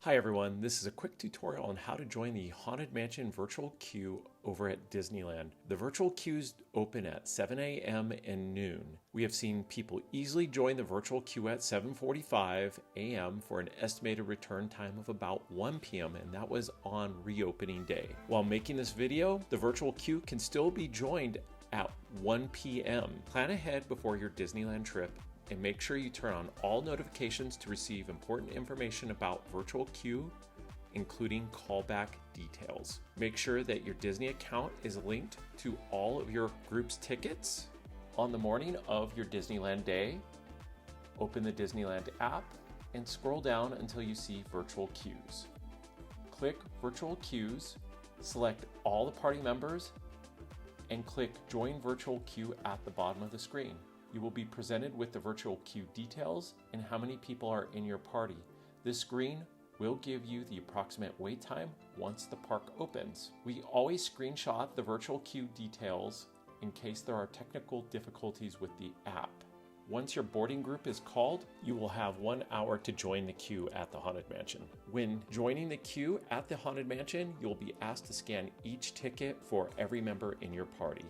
Hi everyone, this is a quick tutorial on how to join the Haunted Mansion virtual queue over at Disneyland. The virtual queues open at 7 a.m. and noon. We have seen people easily join the virtual queue at 7:45 a.m. for an estimated return time of about 1 p.m. and that was on reopening day. While making this video, the virtual queue can still be joined at 1 p.m. Plan ahead before your Disneyland trip and make sure you turn on all notifications to receive important information about virtual queue, including callback details. Make sure that your Disney account is linked to all of your group's tickets. On the morning of your Disneyland day, open the Disneyland app and scroll down until you see virtual queues. Click virtual queues, select all the party members, and click join virtual queue at the bottom of the screen. You will be presented with the virtual queue details and how many people are in your party. This screen will give you the approximate wait time once the park opens. We always screenshot the virtual queue details in case there are technical difficulties with the app. Once your boarding group is called, you will have 1 hour to join the queue at the Haunted Mansion. When joining the queue at the Haunted Mansion, you'll be asked to scan each ticket for every member in your party.